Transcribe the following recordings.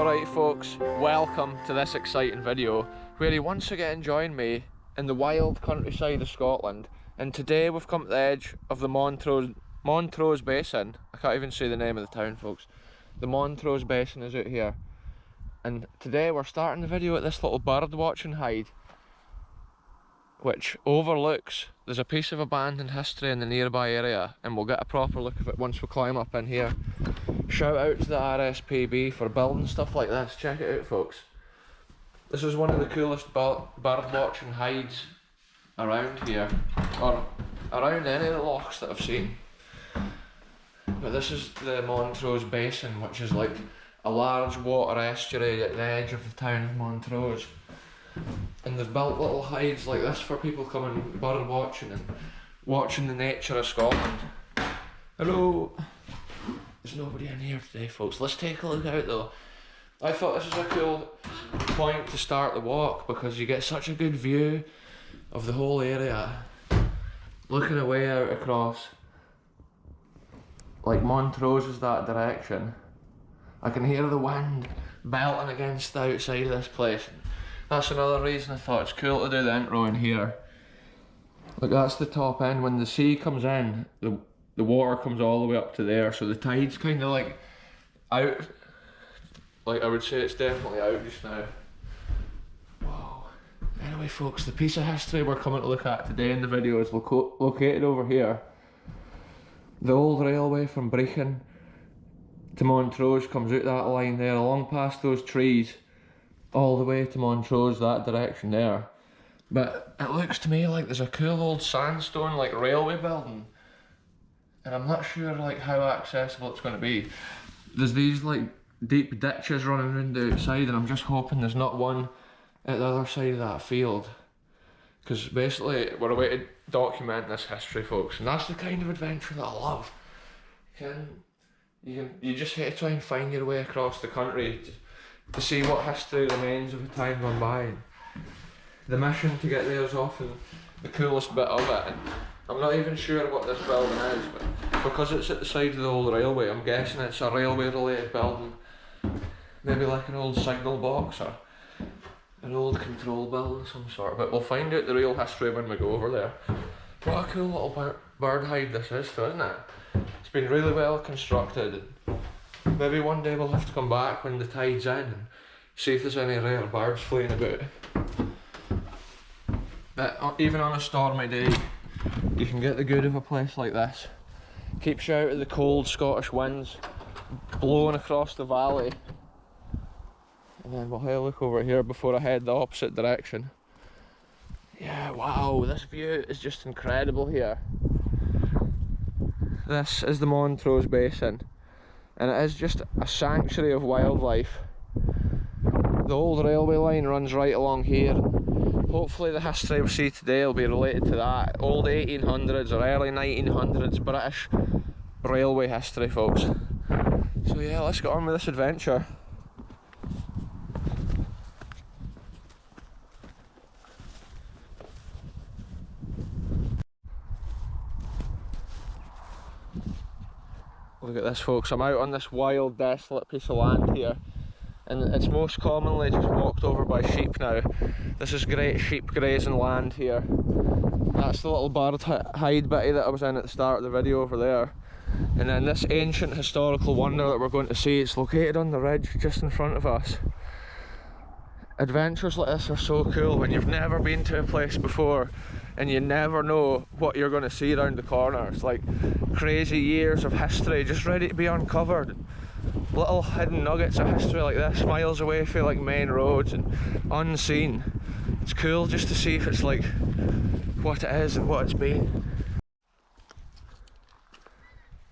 Alright folks, welcome to this exciting video where you once again join me in the wild countryside of Scotland, and today we've come to the edge of the Montrose Basin. I can't even say the name of the town folks. The Montrose Basin is out here, and today we're starting the video at this little bird watching hide which overlooks, there's a piece of abandoned history in the nearby area, and we'll get a proper look of it once we climb up in here. Shout out to the RSPB for building stuff like this. Check it out folks. This is one of the coolest bird watching hides around here, or around any of the lochs that I've seen. But this is the Montrose Basin, which is like a large water estuary at the edge of the town of Montrose. And they've built little hides like this for people coming bird watching and watching the nature of Scotland. Hello! There's nobody in here today folks. Let's take a look out though. I thought this was a cool point to start the walk because you get such a good view of the whole area. Looking away out across, like Montrose is that direction. I can hear the wind belting against the outside of this place. That's another reason I thought it's cool to do the intro in here. Like that's the top end. When the sea comes in, the water comes all the way up to there, so the tide's kind of like out. Like I would say it's definitely out just now. Whoa. Anyway folks, the piece of history we're coming to look at today in the video is located over here. The old railway from Brechin to Montrose comes out that line there, along past those trees, all the way to Montrose, that direction there. But it looks to me like there's a cool old sandstone like railway building, and I'm not sure like how accessible it's going to be. There's these like deep ditches running around the outside, and I'm just hoping there's not one at the other side of that field, because basically we're away to document this history folks, and that's the kind of adventure that I love. You just have to try and find your way across the country to see what history remains of a time gone by. The mission to get there is often the coolest bit of it, and I'm not even sure what this building is, but because it's at the side of the old railway, I'm guessing it's a railway related building. Maybe like an old signal box or an old control building of some sort, but we'll find out the real history when we go over there. What a cool little bird hide this is though, isn't it? It's been really well constructed. Maybe one day we'll have to come back when the tide's in and see if there's any rare birds flying about. But even on a stormy day, you can get the good of a place like this. Keeps you out of the cold Scottish winds blowing across the valley. And then we'll have a look over here before I head the opposite direction. Yeah, wow, this view is just incredible here. This is the Montrose Basin, and it is just a sanctuary of wildlife. The old railway line runs right along here. Hopefully the history we see today will be related to that. Old 1800s or early 1900s British railway history folks. So yeah, let's get on with this adventure. Look at this folks, I'm out on this wild desolate piece of land here, and it's most commonly just walked over by sheep now. This is great sheep grazing land here. That's the little bird hide bitty that I was in at the start of the video over there. And then this ancient historical wonder that we're going to see, it's located on the ridge just in front of us. Adventures like this are so cool when you've never been to a place before and you never know what you're going to see around the corner. It's like crazy years of history just ready to be uncovered. Little hidden nuggets of history like this, miles away from like main roads and unseen. It's cool just to see if it's like what it is and what it's been.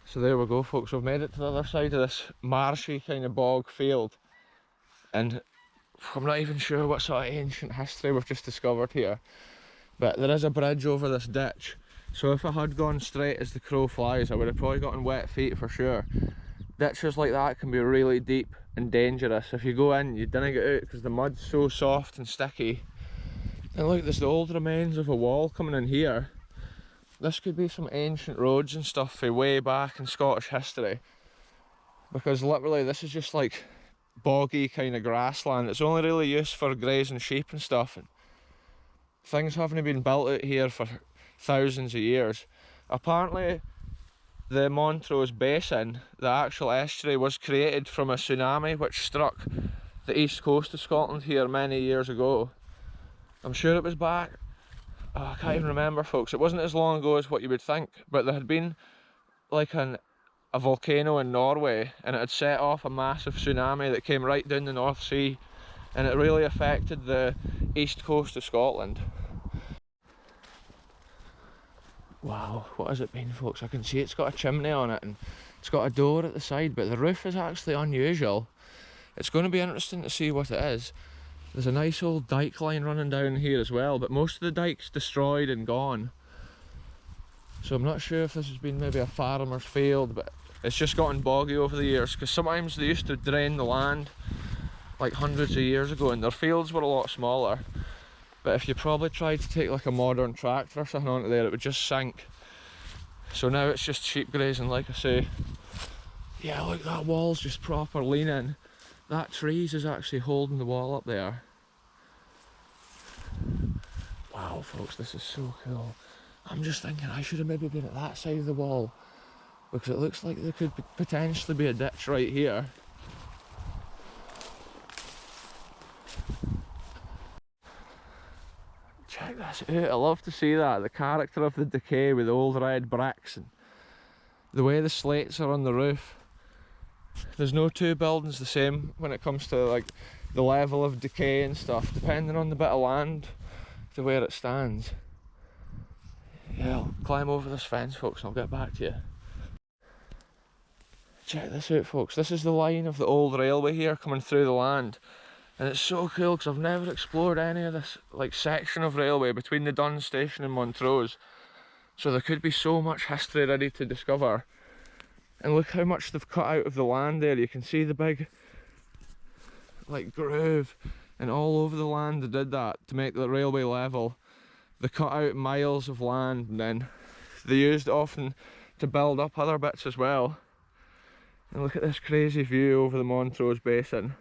So there we go folks, we've made it to the other side of this marshy kind of bog field, and I'm not even sure what sort of ancient history we've just discovered here, but there is a bridge over this ditch, so if I had gone straight as the crow flies I would have probably gotten wet feet for sure. Ditches like that can be really deep and dangerous. If you go in you don't get out because the mud's so soft and sticky. And look, there's the old remains of a wall coming in here. This could be some ancient roads and stuff from way back in Scottish history, because literally this is just like boggy kind of grassland. It's only really used for grazing sheep and stuff, and things haven't been built out here for thousands of years. Apparently the Montrose Basin, the actual estuary, was created from a tsunami which struck the east coast of Scotland here many years ago. I'm sure it was back, oh, I can't even remember, folks. It wasn't as long ago as what you would think, but there had been like a volcano in Norway, and it had set off a massive tsunami that came right down the North Sea, and it really affected the east coast of Scotland. Wow, what has it been, folks? I can see it's got a chimney on it and it's got a door at the side, but the roof is actually unusual. It's going to be interesting to see what it is. There's a nice old dike line running down here as well, but most of the dike's destroyed and gone. So I'm not sure if this has been maybe a farmer's field, but it's just gotten boggy over the years, because sometimes they used to drain the land like hundreds of years ago and their fields were a lot smaller. But if you probably tried to take like a modern tractor or something onto there, it would just sink. So now it's just sheep grazing, like I say. Yeah, look, that wall's just proper leaning. That trees is actually holding the wall up there. Wow, folks, this is so cool. I'm just thinking I should have maybe been at that side of the wall, because it looks like there could potentially be a ditch right here. Check this out, I love to see that, the character of the decay with the old red bricks and the way the slates are on the roof. There's no two buildings the same when it comes to like the level of decay and stuff, depending on the bit of land to where it stands. Yeah, I'll climb over this fence, folks, and I'll get back to you. Check this out, folks, this is the line of the old railway here coming through the land. And it's so cool because I've never explored any of this like section of railway between the Dun station and Montrose. So there could be so much history ready to discover. And look how much they've cut out of the land there. You can see the big like groove, and all over the land they did that to make the railway level. They cut out miles of land, and then they used it often to build up other bits as well. And look at this crazy view over the Montrose Basin,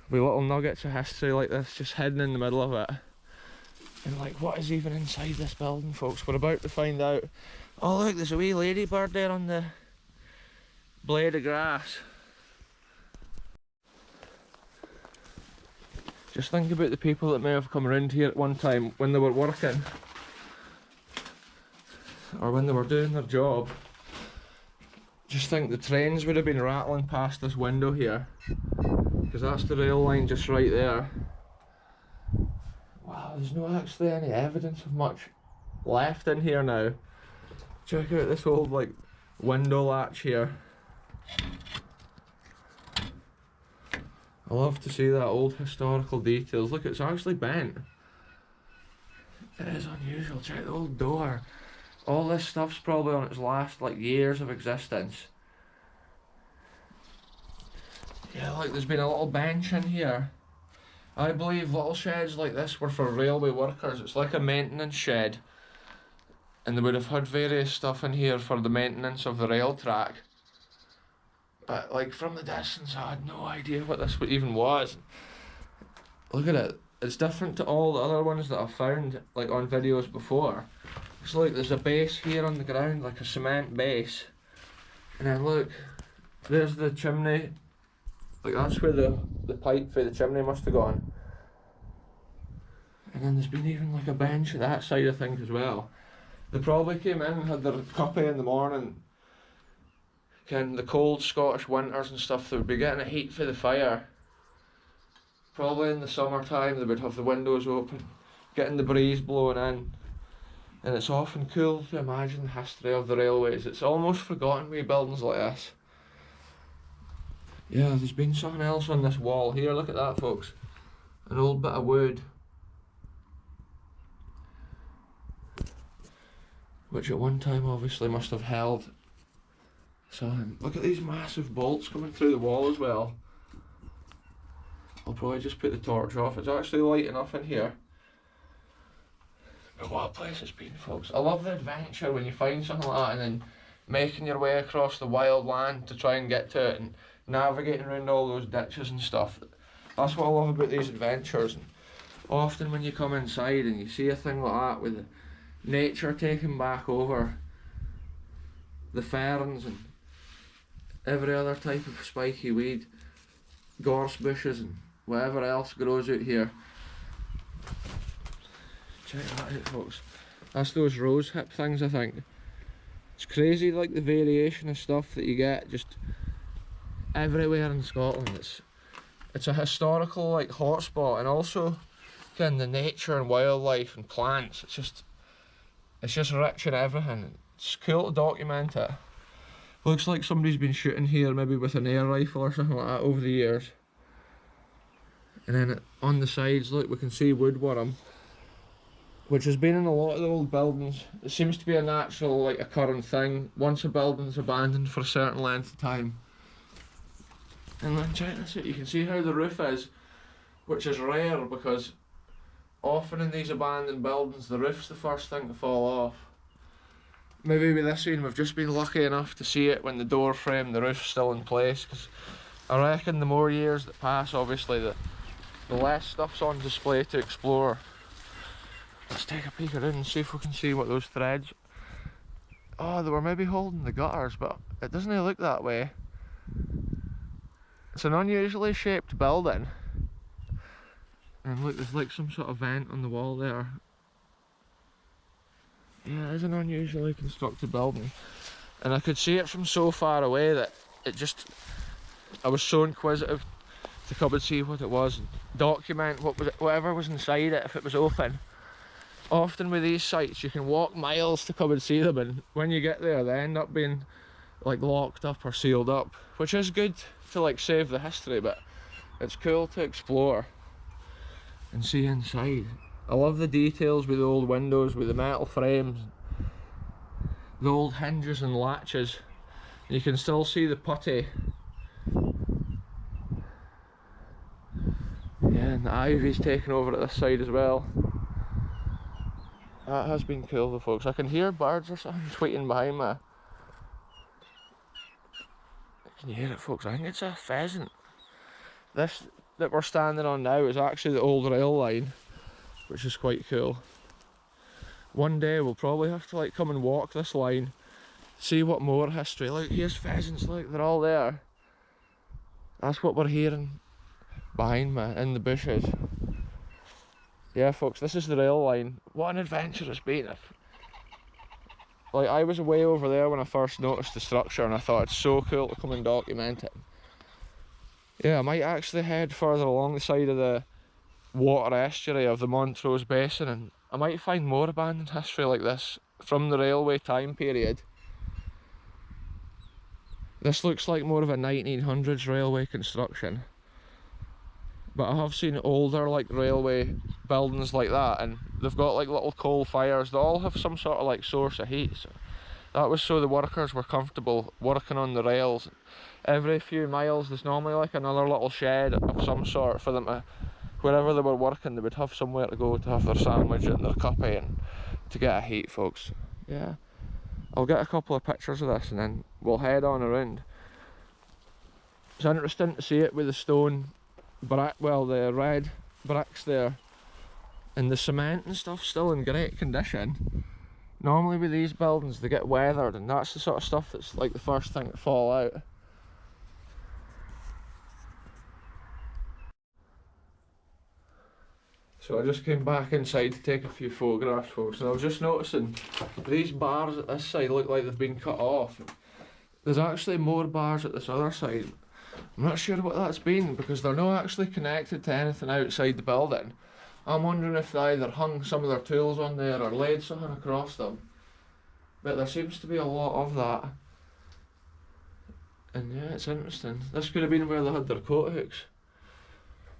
with little nuggets of history like this just hidden in the middle of it. And like, what is even inside this building, folks? We're about to find out. Oh look, there's a wee ladybird there on the blade of grass. Just think about the people that may have come around here at one time when they were working, or when they were doing their job. Just think the trains would have been rattling past this window here, because that's the rail line just right there. Wow, there's no actually any evidence of much left in here now. Check out this old like window latch here. I love to see that old historical details. Look, it's actually bent. It is unusual. Check the old door. All this stuff's probably on its last like years of existence. Yeah, look, there's been a little bench in here. I believe little sheds like this were for railway workers. It's like a maintenance shed, and they would have had various stuff in here for the maintenance of the rail track. But like from the distance I had no idea what this even was. Look at it, it's different to all the other ones that I've found like on videos before. It's like there's a base here on the ground, like a cement base, and then look, there's the chimney. Like that's where the pipe for the chimney must have gone. And then there's been even like a bench at that side of things as well. They probably came in and had their cuppy in the morning. Ken, the cold Scottish winters and stuff, they would be getting a heat for the fire. Probably in the summertime they would have the windows open, getting the breeze blowing in. And it's often cool to imagine the history of the railways. It's almost forgotten wee buildings like this. Yeah, there's been something else on this wall here. Look at that, folks. An old bit of wood, which at one time obviously must have held something. Look at these massive bolts coming through the wall as well. I'll probably just put the torch off. It's actually light enough in here. But what a place it's been, folks. I love the adventure when you find something like that and then making your way across the wild land to try and get to it, and navigating around all those ditches and stuff. That's what I love about these adventures. And often when you come inside and you see a thing like that with nature taking back over, the ferns and every other type of spiky weed, gorse bushes and whatever else grows out here. Check that out, folks. That's those rose hip things, I think. It's crazy, like the variation of stuff that you get just everywhere in Scotland. It's a historical like hotspot, and also again the nature and wildlife and plants. It's just rich in everything. It's cool to document it. Looks like somebody's been shooting here, maybe with an air rifle or something like that over the years. And then on the sides, look, we can see woodworm, which has been in a lot of the old buildings. It seems to be a natural, like, occurring thing once a building's abandoned for a certain length of time. And then check this out, you can see how the roof is, which is rare because often in these abandoned buildings the roof's the first thing to fall off. Maybe with this one we've just been lucky enough to see it when the door frame, the roof's still in place, because I reckon the more years that pass, obviously the less stuff's on display to explore. Let's take a peek around and see if we can see what those threads... Oh, they were maybe holding the gutters, but it doesn't look that way. It's an unusually shaped building. And look, there's like some sort of vent on the wall there. Yeah, it is an unusually constructed building. And I could see it from so far away that it just... I was so inquisitive to come and see what it was, and document whatever was inside it if it was open. Often with these sites you can walk miles to come and see them, and when you get there they end up being like locked up or sealed up, which is good to like save the history, but it's cool to explore and see inside. I love the details with the old windows, with the metal frames, the old hinges and latches. You can still see the putty. Yeah, and the ivy's taken over at this side as well. That has been cool though, folks. I can hear birds or something tweeting behind me. Can you hear it, folks? I think it's a pheasant. This that we're standing on now is actually the old rail line, which is quite cool. One day we'll probably have to like come and walk this line, see what more history. Look, here's pheasants, look, they're all there. That's what we're hearing behind me in the bushes. Yeah, folks, this is the rail line. What an adventure it's been. Like, I was way over there when I first noticed the structure, and I thought it's so cool to come and document it. Yeah, I might actually head further along the side of the water estuary of the Montrose Basin, and I might find more abandoned history like this from the railway time period. This looks like more of a 1900s railway construction, but I have seen older like railway buildings like that, and they've got like little coal fires. They all have some sort of like source of heat, so that was so the workers were comfortable working on the rails. Every few miles there's normally like another little shed of some sort for them to, wherever they were working, they would have somewhere to go to have their sandwich and their cuppy and to get a heat, folks. Yeah, I'll get a couple of pictures of this and then we'll head on around. It's interesting to see it with the stone brick, well, the red bricks there, and the cement and stuff still in great condition. Normally with these buildings they get weathered, and that's the sort of stuff that's like the first thing to fall out. So I just came back inside to take a few photographs, folks, and I was just noticing these bars at this side look like they've been cut off. There's actually more bars at this other side. I'm not sure what that's been, because they're not actually connected to anything outside the building. I'm wondering if they either hung some of their tools on there or laid something across them. But there seems to be a lot of that. And yeah, it's interesting. This could have been where they had their coat hooks.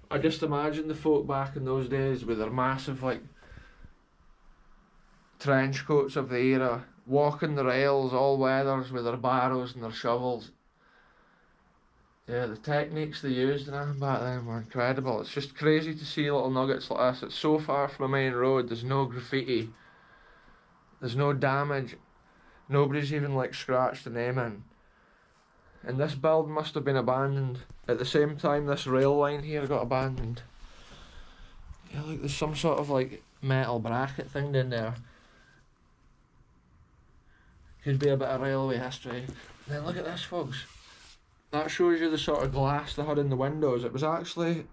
I just imagine the folk back in those days with their massive like trench coats of the era, walking the rails, all weathers, with their barrows and their shovels. Yeah, the techniques they used in them back then were incredible. It's just crazy to see little nuggets like this. It's so far from a main road, there's no graffiti, there's no damage, nobody's even like scratched the name in. And this building must have been abandoned at the same time this rail line here got abandoned. Yeah, look, there's some sort of like metal bracket thing down there. Could be a bit of railway history. And then look at this, folks. That shows you the sort of glass they had in the windows. It was actually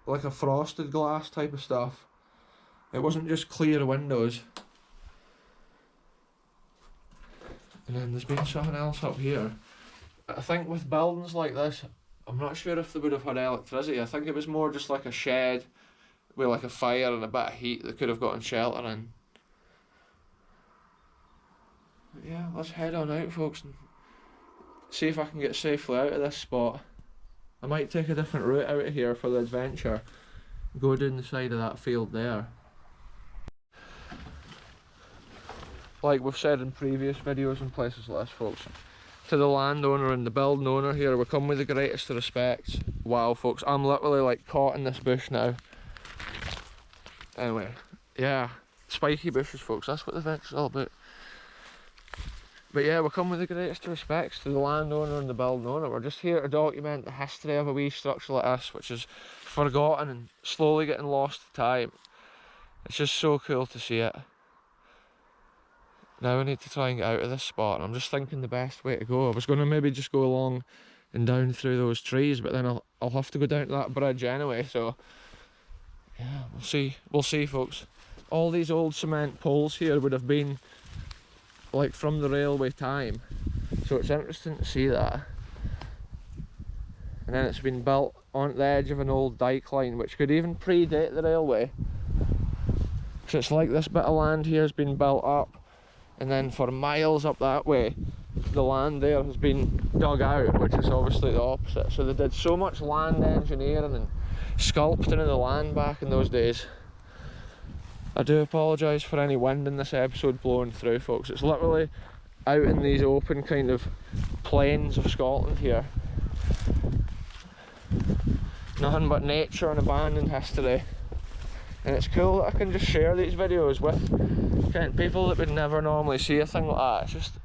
like a frosted glass type of stuff. It wasn't just clear windows. And then there's been something else up here. I think with buildings like this, I'm not sure if they would have had electricity. I think it was more just like a shed with like a fire and a bit of heat that could have gotten shelter in. But yeah, let's head on out, folks, and see if I can get safely out of this spot. I might take a different route out of here for the adventure. Go down the side of that field there. Like we've said in previous videos and places like this, folks, to the landowner and the building owner here, we come with the greatest of respects. Wow, folks, I'm literally like caught in this bush now. Anyway, yeah, spiky bushes, folks, that's what the adventure's all about. But yeah, we come with the greatest of respects to the landowner and the building owner. We're just here to document the history of a wee structure like this, which is forgotten and slowly getting lost to time. It's just so cool to see it. Now I need to try and get out of this spot, and I'm just thinking the best way to go. I was going to maybe just go along and down through those trees, but then I'll have to go down to that bridge anyway, so yeah, we'll see, folks. All these old cement poles here would have been like from the railway time, so it's interesting to see that. And then it's been built on the edge of an old dike line, which could even predate the railway. So it's like this bit of land here has been built up, and then for miles up that way, the land there has been dug out, which is obviously the opposite. So they did so much land engineering and sculpting of the land back in those days. I do apologise for any wind in this episode blowing through, folks. It's literally out in these open kind of plains of Scotland here. Nothing but nature and abandoned history. And it's cool that I can just share these videos with kind of people that would never normally see a thing like that. It's just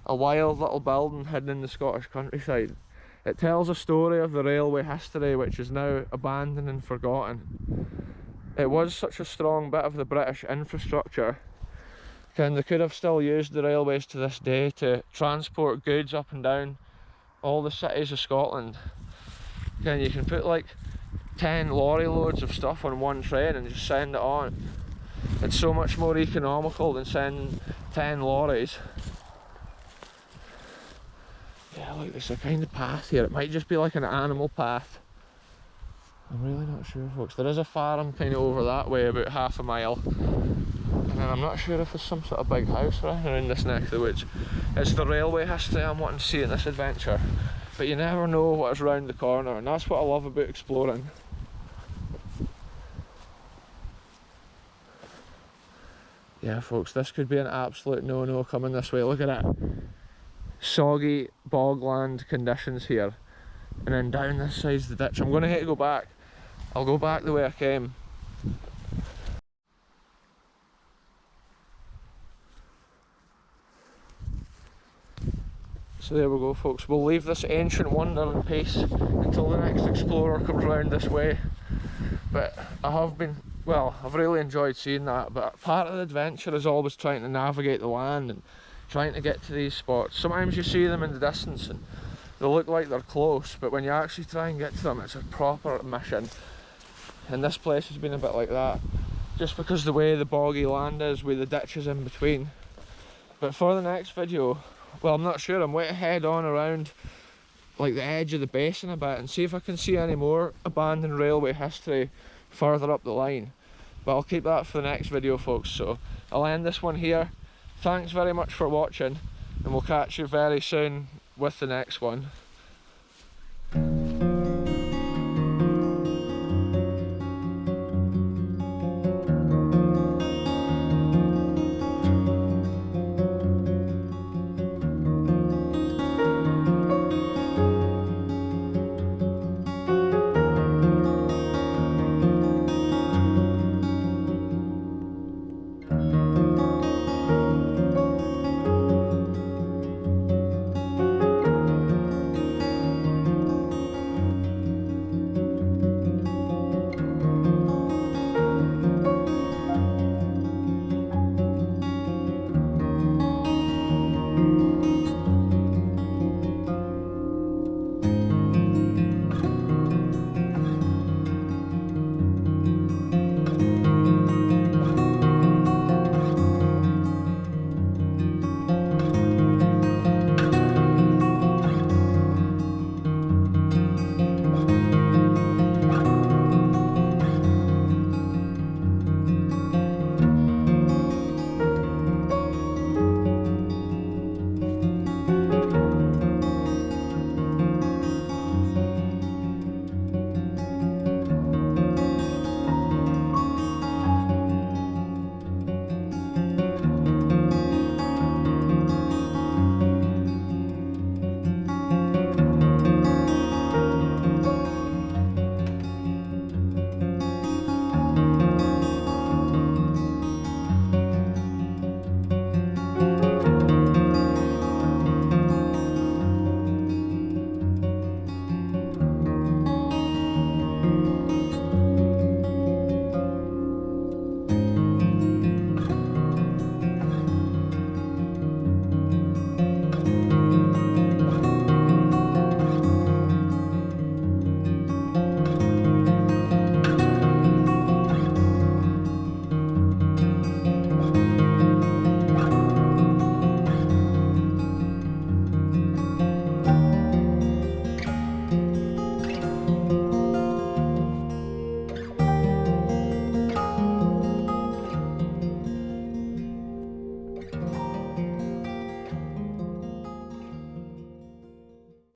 a wild little building hidden in the Scottish countryside. It tells a story of the railway history which is now abandoned and forgotten. It was such a strong bit of the British infrastructure, and they could have still used the railways to this day to transport goods up and down all the cities of Scotland. And you can put like 10 lorry loads of stuff on one train and just send it on. It's so much more economical than sending 10 lorries. Yeah, look, there's a kind of path here. It might just be like an animal path. I'm really not sure, folks. There is a farm kind of over that way, about half a mile. And then I'm not sure if there's some sort of big house around this neck of the woods. It's the railway history I'm wanting to see in this adventure. But you never know what is round the corner, and that's what I love about exploring. Yeah, folks, this could be an absolute no-no coming this way. Look at that. Soggy bogland conditions here. And then down this side's the ditch. I'm going to have to go back. I'll go back the way I came. So there we go, folks. We'll leave this ancient wonder in peace until the next explorer comes round this way. But I've really enjoyed seeing that, but part of the adventure is always trying to navigate the land and trying to get to these spots. Sometimes you see them in the distance and they look like they're close, but when you actually try and get to them, it's a proper mission. And this place has been a bit like that, just because the way the boggy land is with the ditches in between. But for the next video, well, I'm not sure, I'm waiting to head on around like the edge of the basin a bit and see if I can see any more abandoned railway history further up the line. But I'll keep that for the next video, folks, so I'll end this one here. Thanks very much for watching, and we'll catch you very soon with the next one.